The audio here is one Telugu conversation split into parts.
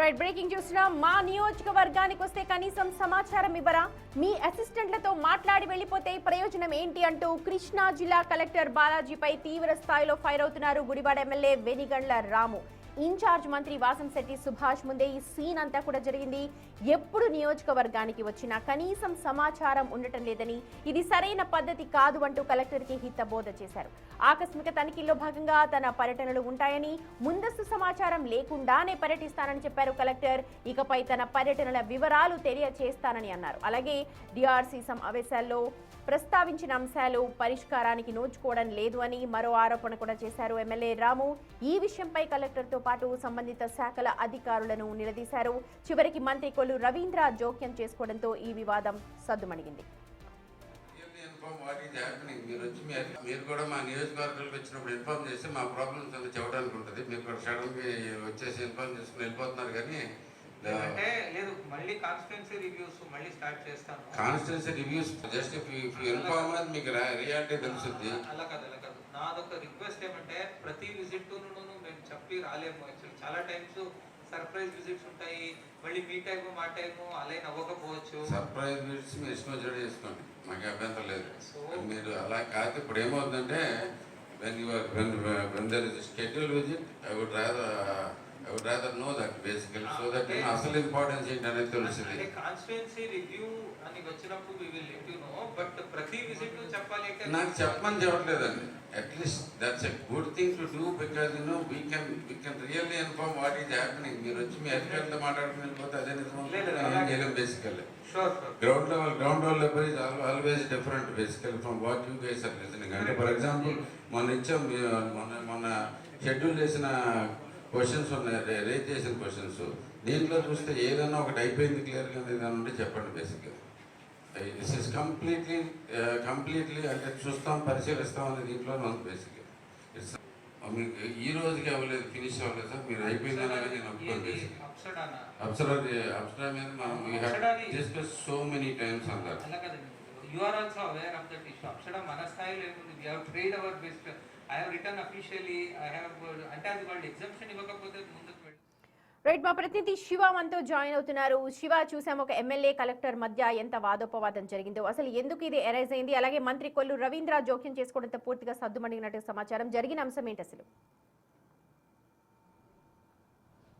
రైట్ బ్రేకింగ్ చూసినా మా నియోజకవర్గానికి వస్తే కనీసం సమాచారం ఇవ్వరా, మీ అసిస్టెంట్లతో మాట్లాడి వెళ్లిపోతే ప్రయోజనం ఏంటి అంటూ కృష్ణా జిల్లా కలెక్టర్ బాలాజీపై తీవ్ర స్థాయిలో ఫైర్ అవుతున్నారు గుడివాడ ఎమ్మెల్యే వెనిగండ్ల రాము. ఇన్ఛార్జ్ మంత్రి వాసంశెట్టి సుభాష్ ముందే ఈ సీన్ అంతా కూడా జరిగింది. ఎప్పుడు నియోజకవర్గానికి వచ్చినా కనీసం సమాచారం ఉండటం లేదని, ఇది సరైన పద్ధతి కాదు అంటూ కలెక్టర్కి హితబోధ చేశారు. ఆకస్మిక తనిఖీల్లో భాగంగా తన పర్యటనలు ఉంటాయని, ముందస్తు సమాచారం లేకుండానే పర్యటిస్తానని చెప్పారు కలెక్టర్. ఇకపై తన పర్యటనల వివరాలు తెలియచేస్తానని అన్నారు. అలాగే డిఆర్సీ సమావేశాల్లో ప్రస్తావించిన అంశాలు పరిష్కారానికి నోచుకోవడం లేదు అని మరో ఆరోపణ కూడా చేశారు ఎమ్మెల్యే రాము. ఈ విషయంపై కలెక్టర్తో పాటు సంబంధిత శాఖల అధికారులను నిలదీశారు. చివరికి మంత్రి కొల్లు రవీంద్ర జోక్యం చేసుకోవడంతో ఈ వివాదం సద్దుమణిగింది. మీరు కూడా మా నియోజకవర్గాలకు వచ్చినప్పుడు ఇన్ఫార్మ్ చేసి మా ప్రాబ్లమ్స్ అన్ని చెప్పడానికి ఉంటుంది. మీరు కూడా సడన్ గా వచ్చేసి ఇన్ఫార్మ్ చేసుకుని వెళ్ళిపోతున్నారు. కానీ అంటే లేదు, మళ్ళీ కాన్స్టిట్యుయెన్సీ రివ్యూస్ మళ్ళీ స్టార్ట్ చేస్తాను. Constituency reviews just if inform అది మీకు రియాలిటీ తెలుస్తుంది. అలా కాదు. నాదొక రిక్వెస్ట్ ఏమంటే, ప్రతి విజిట్ మేము చెప్పి రాలేము. యాక్చువల్లీ చాలా టైమ్స్ సర్ప్రైజ్ విజిట్స్ ఉంటాయి. మళ్ళీ మీ టైము మా టైము అలైన్ అవ్వకపోవచ్చు. సర్ప్రైజ్ విజిట్స్ మీరు ఇష్టం వచ్చేటట్టు చేసుకోండి, మాకు అభ్యంతరం లేదు. మీరు అలా కాదు. ఇప్పుడు ఏమవుతుందంటే when there is a scheduled visit, I would rather know that basically, so that అసలు ఇంపార్టెన్స్ ఏంటి అనేది తెలుస్తుంది. అంటే కాన్స్టిట్యుయెన్సీ రివ్యూ అని వచ్చినప్పుడు we will let you know, but ప్రతి విజిట్ చెప్పాలి అంటే నాకు చెప్పమని చెప్పట్లేదండి. At least that's a good thing to do, because we can really inform what is happening. మీరు వచ్చి మీ అధికారులతో మాట్లాడుకుని వెళ్ళిపోతే అదే నిజం. Basically ground level is always different basically from what you guys are listening. అంటే ఫర్ ఎగ్జాంపుల్ మొన్న షెడ్యూల్ చేసిన క్వశ్చన్స్ ఉన్నాయి, రేజ్ చేసిన క్వశ్చన్స్. దీంట్లో చూస్తే ఏదన్నా ఒకటి అయిపోయింది క్లియర్గా ఏదైనా ఉంటే చెప్పండి. బేసిక్గా దిస్ ఇస్ కంప్లీట్లీ అంటే చూస్తాం, పరిశీలిస్తాం అనేది దీంట్లోనే ఉంది. బేసిక్గా ఇట్స్ మీకు ఈ రోజుకి అవ్వలేదు, ఫినిష్ అవ్వలేదు సార్. మీరు అయిపోయిందని నేను ఒప్పుకోండి. బేసిక్ అప్సరా మీద మనం డిస్కస్ సో మెనీ టైమ్స్ అన్నారు. You are also aware of that issue. Apsara mana style emundi, we have tried our best. I have written officially, I have అంటే అది వాళ్ళు ఎగ్జామ్షన్ ఇవ్వకపోతే ముందుకు వెళ్ళి. రైట్, మా ప్రతినిధి శివ మనతో జాయిన్ అవుతున్నారు. శివ, చూసాం ఒక ఎమ్మెల్యే కలెక్టర్ మధ్య ఎంత వాదోపవాదం జరిగిందో, అసలు ఎందుకు ఇది ఎరైజ్ అయింది? అలాగే మంత్రి కొల్లు రవీంద్ర జోక్యం చేసుకోవడంతో పూర్తిగా సద్దుమణిగినట్టు సమాచారం. జరిగిన అంశం ఏంటి అసలు?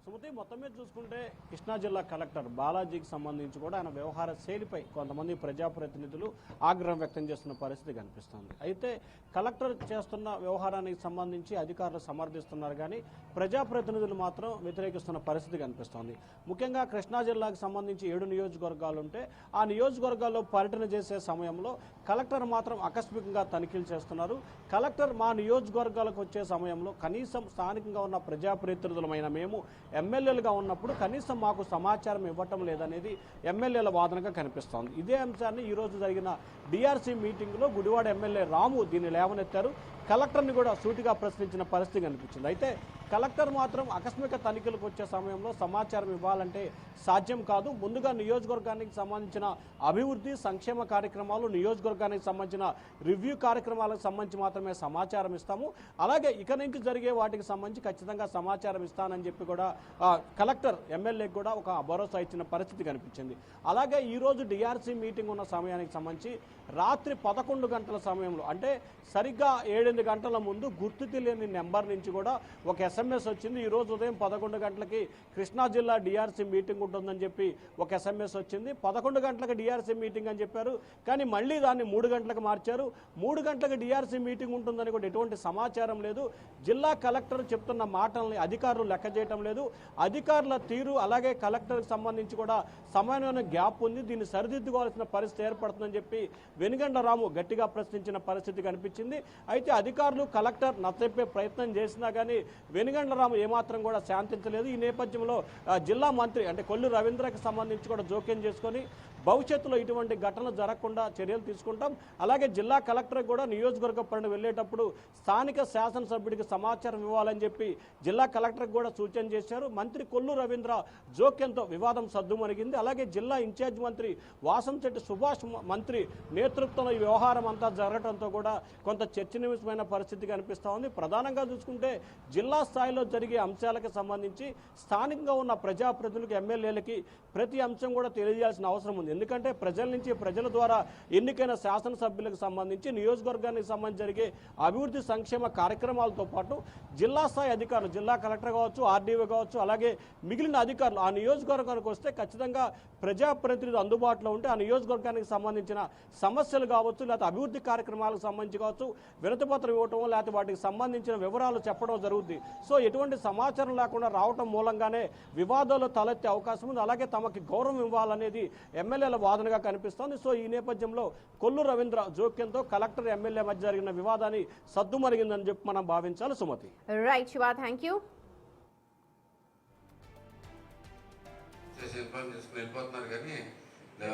సుమతి, మొత్తం మీద చూసుకుంటే కృష్ణా జిల్లా కలెక్టర్ బాలాజీకి సంబంధించి కూడా ఆయన వ్యవహార శైలిపై కొంతమంది ప్రజాప్రతినిధులు ఆగ్రహం వ్యక్తం చేస్తున్న పరిస్థితి కనిపిస్తుంది. అయితే కలెక్టర్ చేస్తున్న వ్యవహారానికి సంబంధించి అధికారులు సమర్థిస్తున్నారు, కానీ ప్రజాప్రతినిధులు మాత్రం వ్యతిరేకిస్తున్న పరిస్థితి కనిపిస్తోంది. ముఖ్యంగా కృష్ణా జిల్లాకు సంబంధించి 7 నియోజకవర్గాలు ఉంటే ఆ నియోజకవర్గాల్లో పర్యటన చేసే సమయంలో కలెక్టర్ మాత్రం ఆకస్మికంగా తనిఖీలు చేస్తున్నారు. కలెక్టర్ మా నియోజకవర్గాలకు వచ్చే సమయంలో కనీసం స్థానికంగా ఉన్న ప్రజాప్రతినిధులమైన మేము ఎమ్మెల్యేలుగా ఉన్నప్పుడు కనీసం మాకు సమాచారం ఇవ్వటం లేదనేది ఎమ్మెల్యేల వాదనగా కనిపిస్తోంది. ఇదే అంశాన్ని ఈరోజు జరిగిన డిఆర్సీ మీటింగ్లో గుడివాడ ఎమ్మెల్యే రాము దీన్ని లేవనెత్తారు. కలెక్టర్ని కూడా సూటిగా ప్రశ్నించిన పరిస్థితి కనిపించింది. అయితే కలెక్టర్ మాత్రం ఆకస్మిక తనిఖీలకు వచ్చే సమయంలో సమాచారం ఇవ్వాలంటే సాధ్యం కాదు. ముందుగా నియోజకవర్గానికి సంబంధించిన అభివృద్ధి సంక్షేమ కార్యక్రమాలు, నియోజకవర్గానికి సంబంధించిన రివ్యూ కార్యక్రమాలకు సంబంధించి మాత్రమే సమాచారం ఇస్తాము. అలాగే ఇక నుంచి జరిగే వాటికి సంబంధించి ఖచ్చితంగా సమాచారం ఇస్తానని చెప్పి కూడా కలెక్టర్ ఎమ్మెల్యేకి కూడా ఒక భరోసా ఇచ్చిన పరిస్థితి కనిపించింది. అలాగే ఈరోజు డిఆర్సీ మీటింగ్ ఉన్న సమయానికి సంబంధించి రాత్రి 11 గంటల సమయంలో, అంటే సరిగ్గా 7 గంటల ముందు గుర్తు తెలియని నెంబర్ నుంచి కూడా ఒక SMS వచ్చింది. ఈరోజు ఉదయం 11 గంటలకి కృష్ణా జిల్లా డిఆర్సీ మీటింగ్ ఉంటుందని చెప్పి ఒక SMS వచ్చింది. 11 గంటలకు డిఆర్సీ మీటింగ్ అని చెప్పారు, కానీ మళ్ళీ దాన్ని 3 గంటలకు మార్చారు. 3 గంటలకు డిఆర్సీ మీటింగ్ ఉంటుందని కూడా ఎటువంటి సమాచారం లేదు. జిల్లా కలెక్టర్ చెప్తున్న మాటల్ని అధికారులు లెక్క చేయటం లేదు. అధికారుల తీరు అలాగే కలెక్టర్కి సంబంధించి కూడా సమన్వయ గ్యాప్ ఉంది. దీన్ని సరిదిద్దుకోవాల్సిన పరిస్థితి ఏర్పడుతుందని చెప్పి వెనిగండ్ల రాము గట్టిగా ప్రశ్నించిన పరిస్థితి కనిపించింది. అయితే అధికారులు కలెక్టర్ నచ్చచెప్పే ప్రయత్నం చేసినా కానీ వెనిగండ్ల రాము ఏమాత్రం కూడా శాంతించలేదు. ఈ నేపథ్యంలో జిల్లా మంత్రి అంటే కొల్లు రవీంద్రకి సంబంధించి కూడా జోక్యం చేసుకొని భవిష్యత్తులో ఇటువంటి ఘటన జరగకుండా చర్యలు తీసుకుంటాం. అలాగే జిల్లా కలెక్టర్ కూడా నియోజకవర్గ పర్యటన వెళ్ళేటప్పుడు స్థానిక శాసనసభ్యుడికి సమాచారం ఇవ్వాలని చెప్పి జిల్లా కలెక్టర్ కూడా సూచన చేశారు. మంత్రి కొల్లు రవీంద్ర జోక్యంతో వివాదం సద్దుమణిగింది. అలాగే జిల్లా ఇన్ఛార్జ్ మంత్రి వాసంశెట్టి సుభాష్ మంత్రి నేతృత్వంలో ఈ వ్యవహారం అంతా జరగడంతో కూడా కొంత చర్చనీయాంశమైన పరిస్థితి కనిపిస్తూ ఉంది. ప్రధానంగా చూసుకుంటే జిల్లా స్థాయిలో జరిగే అంశాలకు సంబంధించి స్థానికంగా ఉన్న ప్రజాప్రతినిధులకు ఎమ్మెల్యేలకి ప్రతి అంశం కూడా తెలియజేయాల్సిన అవసరం ఉంది. ఎందుకంటే ప్రజల నుంచి ప్రజల ద్వారా ఎన్నికైన శాసనసభ్యులకు సంబంధించి నియోజకవర్గానికి సంబంధించి జరిగే అభివృద్ధి సంక్షేమ కార్యక్రమాలతో పాటు జిల్లా స్థాయి అధికారులు, జిల్లా కలెక్టర్ కావచ్చు, ఆర్డీఓ కావచ్చు, అలాగే మిగిలిన అధికారులు ఆ నియోజకవర్గానికి వస్తే ఖచ్చితంగా ప్రజాప్రతినిధులు అందుబాటులో ఉంటే ఆ నియోజకవర్గానికి సంబంధించిన సమస్యలు కావచ్చు, లేకపోతే అభివృద్ధి కార్యక్రమాలకు సంబంధించి కావచ్చు, వినతిపత్రం ఇవ్వటం, లేకపోతే వాటికి సంబంధించిన వివరాలు చెప్పడం జరుగుతుంది. సో ఎటువంటి సమాచారం లేకుండా రావటం మూలంగానే వివాదాలు తలెత్తే అవకాశం ఉంది. అలాగే తమకి గౌరవం ఇవ్వాలనేది ఎమ్మెల్యేల వాదనగా కనిపిస్తోంది. సో ఈ నేపథ్యంలో కొల్లు రవీంద్ర జోక్యంతో కలెక్టర్ ఎమ్మెల్యే మధ్య జరిగిన వివాదాన్ని సద్దుమరిగిందని చెప్పి మనం భావించాలి. Sumathi. Right Shiva, thank you. వెళ్ళిపోతున్నారు కానీ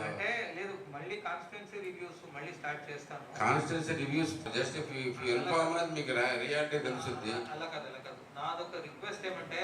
అంటే లేదు, మళ్ళీ కాన్స్టిట్యున్సీ రివ్యూస్ మళ్ళీ స్టార్ట్ చేస్తాను. Constituency reviews just if you inform మీకు రియాలిటీ తెలుస్తుంది. అలా కాదు నాదొక రిక్వెస్ట్ ఏమంటే